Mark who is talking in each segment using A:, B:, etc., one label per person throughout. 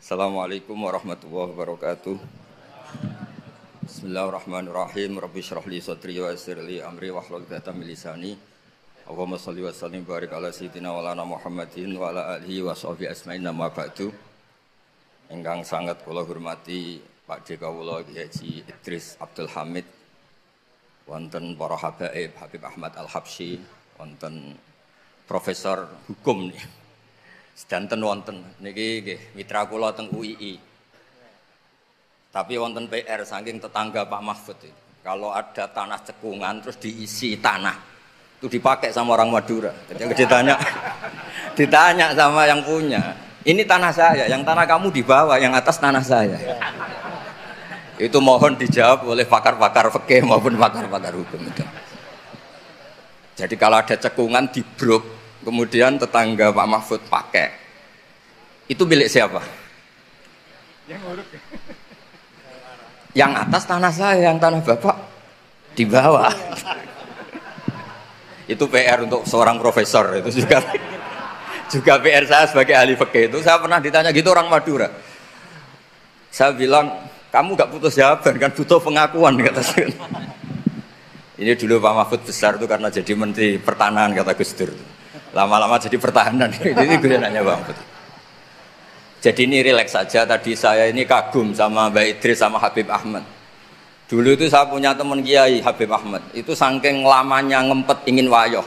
A: Assalamualaikum warahmatullahi wabarakatuh. Bismillahirrahmanirrahim. Rabbi shrah li sadri wa yassir li amri wahlul 'uqdatam min lisani. Allahumma shalli wa sallim barik ala sayyidina wa lana Muhammadin wa ala alihi wa sahbihi ajmain. Nama ba'du. Ingkang sangat kula hormati Pak D kawula Haji Idris Abdul Hamid, wonten para habaib Habib Ahmad Al-Habsyi, wonten Profesor Hukum nih. Sedanten wonten niki nggih mitra kula teng UII. Tapi wonten PR saking tetangga Pak Mahfud itu. Kalau ada tanah cekungan terus diisi tanah, itu dipakai sama orang Madura. Jadi ditanya sama yang punya, ini tanah saya, yang tanah kamu di bawah, yang atas tanah saya. Itu mohon dijawab oleh pakar-pakar fikih maupun pakar-pakar hukum itu. Jadi kalau ada cekungan dibruk, kemudian tetangga Pak Mahfud pakai, itu milik siapa? Yang atas tanah saya, yang tanah bapak di bawah. Itu PR untuk seorang profesor, itu juga PR saya sebagai ahli fikih. Itu saya pernah ditanya gitu orang Madura. Saya bilang, kamu gak putus jawaban kan, butuh pengakuan kata saya. Ini dulu Pak Mahfud besar itu karena jadi Menteri Pertanahan kata Gus Dur. Lama-lama jadi pertahanan. Ini gue nanya Bang. Jadi ini rileks saja. Tadi saya ini kagum sama Mbak Idris sama Habib Ahmad. Dulu itu saya punya teman kiai Habib Ahmad. Itu saking lamanya ngempet ingin wayoh.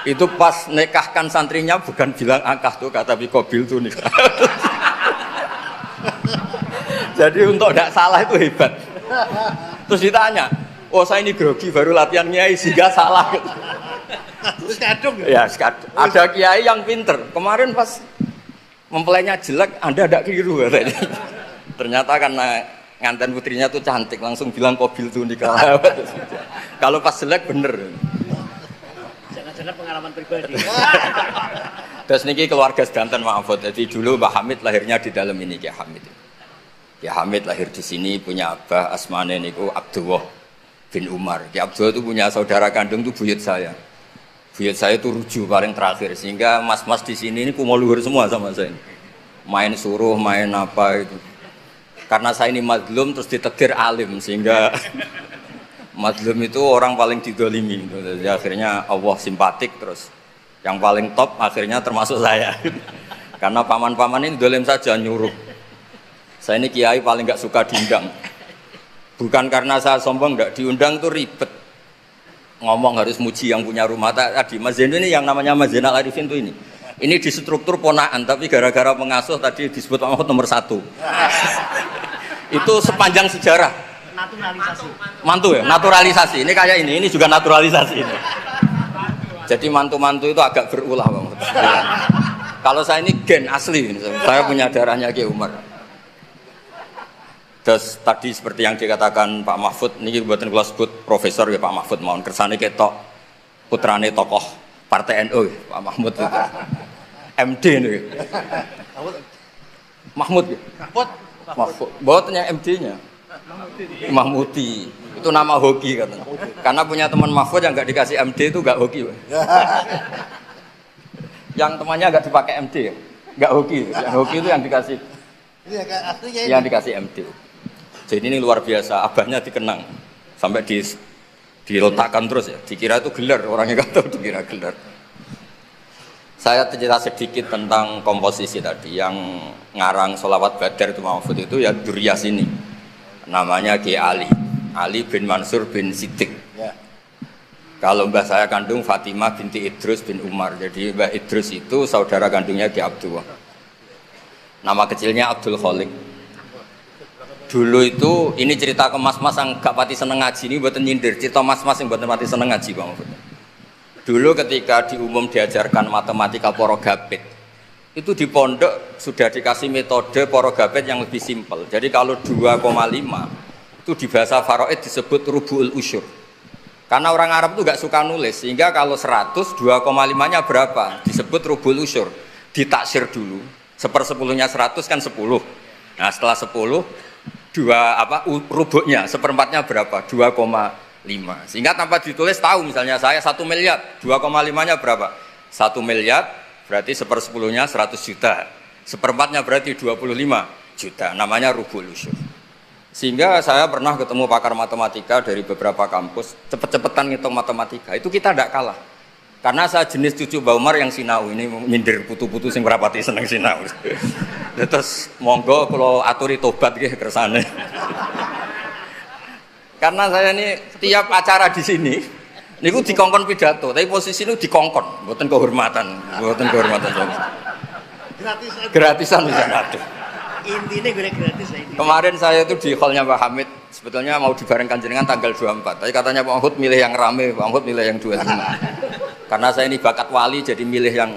A: Itu pas nikahkan santrinya bukan bilang akah tuh kata Bikobil tuh nikah. Jadi untuk tidak salah itu hebat. Terus ditanya, oh saya ini grogi baru latihan kiai sehingga salah.
B: Terus kadung
A: ya? Ada kiai yang pinter. Kemarin pas mempelainya jelek, Anda tidak keliru katanya. Ternyata karena nganten putrinya tuh cantik, langsung bilang Kobil tuh nikah. Kalau pas jelek bener.
B: Jangan-jangan pengalaman pribadi.
A: Terus niki keluarga sedanten maafot. Jadi dulu Mbah Hamid lahirnya di dalam ini Ki Hamid. Ki Hamid lahir di sini, punya abah asmane niku Abdullah bin Umar. Ki Abdullah itu punya saudara kandung tuh buyut saya. Buyut saya itu rujuk paling terakhir, sehingga mas-mas di sini ini kumo luhur semua sama saya. Main suruh, main apa itu. Karena saya ini madlum terus ditegur alim, sehingga madlum itu orang paling didolimi. Jadi akhirnya Allah simpatik terus. Yang paling top akhirnya termasuk saya. Karena paman-paman ini dolim saja nyuruh. Saya ini kiai paling nggak suka diundang. Bukan karena saya sombong, nggak diundang tuh ribet. Ngomong harus muji yang punya rumah. Tadi Mas Zainul ini yang namanya Mas Zainal Arifin tuh ini. Ini di struktur ponaan, tapi gara-gara pengasuh tadi disebut Pak Mahfud nomor 1. Itu sepanjang sejarah.
B: Naturalisasi.
A: Mantu ya, naturalisasi. Ini kayak ini juga naturalisasi ini. Jadi mantu-mantu itu agak berulah Pak Mahfud. Kalau saya ini gen asli, saya punya darahnya Ki Umar. Terus tadi seperti yang dikatakan Pak Mahfud, ini buatan kula sebut profesor ya Pak Mahfud, mohon kersane ketok putrane tokoh Partai NU ya, Pak Mahmud itu. MD nih. Mahmud ya? Mahfud. Buatnya MD-nya. Mahmudi. Itu nama hoki katanya. Karena punya teman Mahfud yang enggak dikasih MD itu enggak hoki. Yang temannya enggak dipakai MD ya? Enggak hoki. Yang hoki itu yang dikasih. Yang dikasih MD. Jadi ini luar biasa, abahnya dikenang sampai diletakkan terus ya, dikira itu gelar, orangnya nggak tahu dikira gelar. Saya cerita sedikit tentang komposisi tadi, yang ngarang sholawat badar itu Mahfud itu ya Duryas ini, namanya Ki Ali bin Mansur bin Siddiq. Ya. Kalau mbah saya kandung Fatimah binti Idrus bin Umar, jadi mbah Idrus itu saudara kandungnya Ki Abdullah. Nama kecilnya Abdul Khalik. Dulu itu, ini cerita ke mas-mas yang gak pati seneng ngaji, ini buatan nyindir, cerita mas-mas yang buatan pati seneng ngaji Bang. Dulu ketika di umum diajarkan matematika porogabit, itu di pondok sudah dikasih metode porogabit yang lebih simpel. Jadi kalau 2,5 itu di bahasa Faraid disebut rubu'ul usyur. Karena orang Arab itu gak suka nulis, sehingga kalau 100, 2,5-nya berapa? Disebut rubu'ul usyur. Ditaksir dulu, 1/10-nya 100 kan 10. Nah setelah 10, rubuknya, seperempatnya berapa? 2,5. Sehingga tanpa ditulis tahu, misalnya saya 1 miliar, 2,5-nya berapa? 1 miliar berarti 1/10-nya 100 juta. Seperempatnya berarti 25 juta, namanya rubul usyur. Sehingga saya pernah ketemu pakar matematika dari beberapa kampus, cepet-cepetan ngitung matematika, itu kita tidak kalah. Karena saya jenis cucu Mbak Umar yang sinau, ini nyindir putu-putu sing berapati seneng sinau. Terus monggo kalau aturi tobat gitu kersane. Karena saya ini tiap acara di sini, niku dikongkon pidato, tapi posisi ini dikongkon, buatan kehormatan gratisan bisa ngaduh.
B: Intinya gue gratis lah ini.
A: Kemarin saya itu di hallnya Pak Hamid, sebetulnya mau dibarengkan jenengan tanggal 24, tapi katanya Pak Mahfud milih yang rame, Pak Mahfud milih yang 25. Karena saya ini bakat wali, jadi milih yang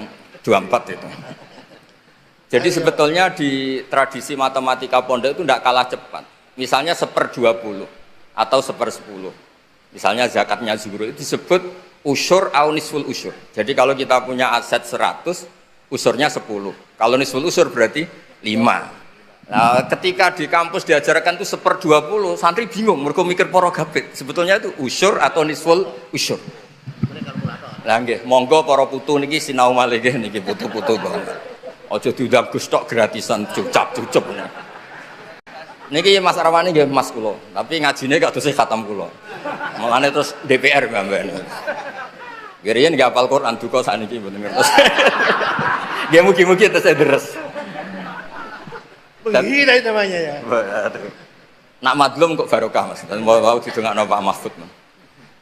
A: 24 itu. Jadi sebetulnya di tradisi matematika pondok itu tidak kalah cepat. Misalnya 1/20 atau 1/10. Misalnya zakatnya zuhur itu disebut usyur au nisful usyur. Jadi kalau kita punya aset 100, usurnya 10. Kalau nisful usyur berarti 5. Nah, ketika di kampus diajarkan itu 1/20, santri bingung, mereka mikir para gabit. Sebetulnya itu usyur atau nisful usyur. Lah nggih, monggo para putu niki sinau malih niki putu-putu kok. Aja diundang Gus tok gratisan cucap-cucup. Niki Mas Arwani nggih Mas kula, tapi ngajine gak dosih khatam kula. Mulane terus DPR mbak-mbak. Geriyen nggih hafal Quran duka sakniki mboten ngertos. Nggih mugi-mugi terus deres.
B: Penghina itu namanya ya.
A: Nak madlum kok barokah Mas. Dan mau didongakno Pak Mahfud.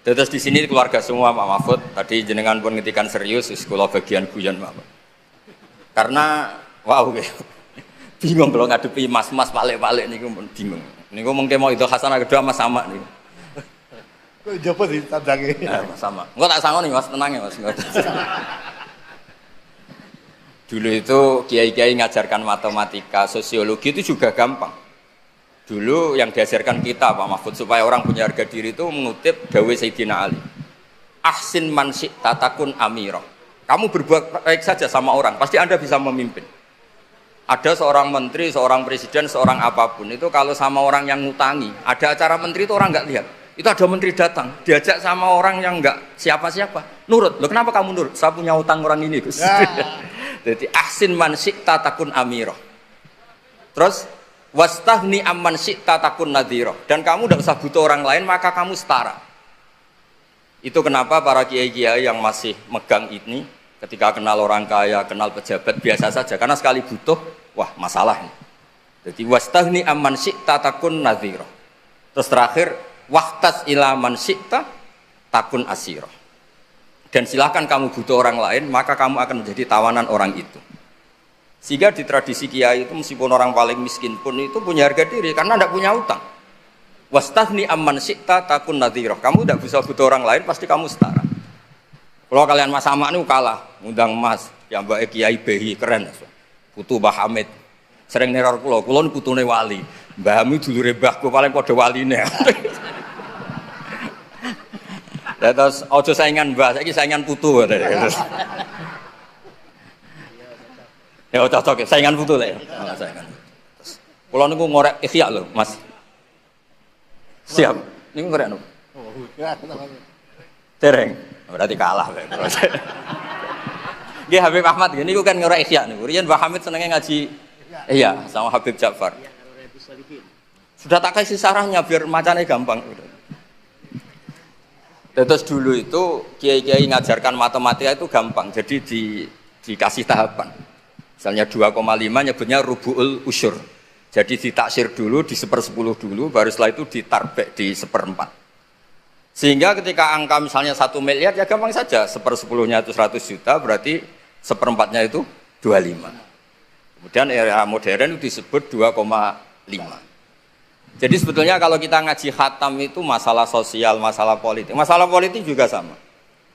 A: Terus di sini keluarga semua Pak Mahfud. Tadi jenengan pun ngetikan serius sekolah bagian guyon Pak. Karena wow bingung kalau ngadepi mas-mas balik-balik niku pun bingung. Niku mungkin mau itu Hasanah kedua Mas sama niku.
B: Kok jopo di tandange.
A: Mas sama. Enggak tak sangoni Mas, tenang ya Mas. Dulu itu kiai-kiai ngajarkan matematika, sosiologi itu juga gampang. Dulu yang diajarkan kita Pak Mahfud supaya orang punya harga diri itu mengutip dawuh Sayyidina Ali. Ahsin man syi'ta takun amira. Kamu berbuat baik saja sama orang, pasti Anda bisa memimpin. Ada seorang menteri, seorang presiden, seorang apapun itu kalau sama orang yang ngutangi, ada acara menteri itu orang nggak lihat. Itu ada menteri datang, diajak sama orang yang nggak siapa-siapa, nurut. Loh kenapa kamu nurut? Saya punya utang orang ini Gus. Jadi ahsin man syi'ta takun amira. Terus wastahni amman syi'ta takun nadhira. Dan kamu tidak usah butuh orang lain, maka kamu setara. Itu kenapa para kiai-kiai yang masih megang ini ketika kenal orang kaya, kenal pejabat biasa saja, karena sekali butuh, wah masalah ini. Jadi wastahni amman syi'ta takun nadhira. Terus terakhir waqtas ila man syi'ta takun asira. Dan silakan kamu butuh orang lain, maka kamu akan menjadi tawanan orang itu. Sehingga di tradisi kiai itu meskipun orang paling miskin pun itu punya harga diri karena tidak punya utang. Wastahni amman syi'ta takun nadhira. Kamu tidak bisa butuh orang lain, pasti kamu setara. Kalau kalian Mas Sama ini kalah, ngundang Mas, yang Mbak Kiai Behi keren, putu Mbah Hamid. Sering neror kula ini putune wali. Mbah Hamid dulure mbahku paling padha waline. Ya terus ojo saingan Mbah, saiki saingan putu. Ya cocok saingan putu lah ya. Saingan. Kula niku ngorek ikhya lho, Mas. Siap. Niku ngorek nopo? Dereng. Berarti kalah bae. Nggih Habib Ahmad niku kan ngorek ikhya niku. Riyen Mbah Hamid senenge ngaji iya sama Habib Ja'far. Sudah tak kasih sarahnya biar macane gampang. Terus dulu itu kiai-kiai ngajarkan matematika itu gampang, jadi dikasih tahapan. Misalnya 2,5 nyebutnya rubu'ul usyur. Jadi ditaksir dulu, di 1/10 dulu, baru setelah itu ditarbek di 1/4. Sehingga ketika angka misalnya 1 miliar ya gampang saja, 1/10-nya itu 100 juta, berarti 1/4-nya itu 25. Kemudian era modern itu disebut 2,5. Jadi sebetulnya kalau kita ngaji khatam itu masalah sosial, masalah politik. Masalah politik juga sama.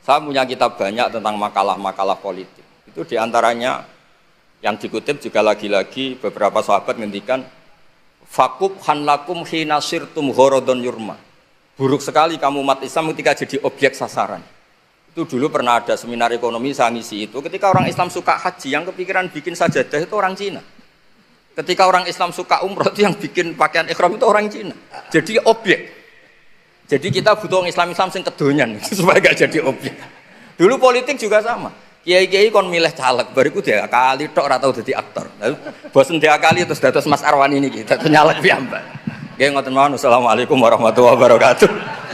A: Saya punya kitab banyak tentang makalah-makalah politik. Itu diantaranya yang dikutip juga lagi-lagi beberapa sahabat ngendikan fakub hanlakum hina sirtum ghorodon yurma. Buruk sekali kamu umat Islam ketika jadi objek sasaran. Itu dulu pernah ada seminar ekonomi saya ngisi itu. Ketika orang Islam suka haji, yang kepikiran bikin sajadah itu orang Cina. Ketika orang Islam suka umroh itu yang bikin pakaian ikhram itu orang Cina. Jadi objek. Jadi kita butuh orang Islam yang kedonyan supaya gak jadi objek. Dulu politik juga sama. Kiai-kiai kon milih caleg, bariku diakali tok ora tau dadi aktor. Lalu bosen diakali terus dados Mas Arwan ini gitu, nyalek piyambak. Nggih ngoten mawon. Assalamualaikum warahmatullahi wabarakatuh.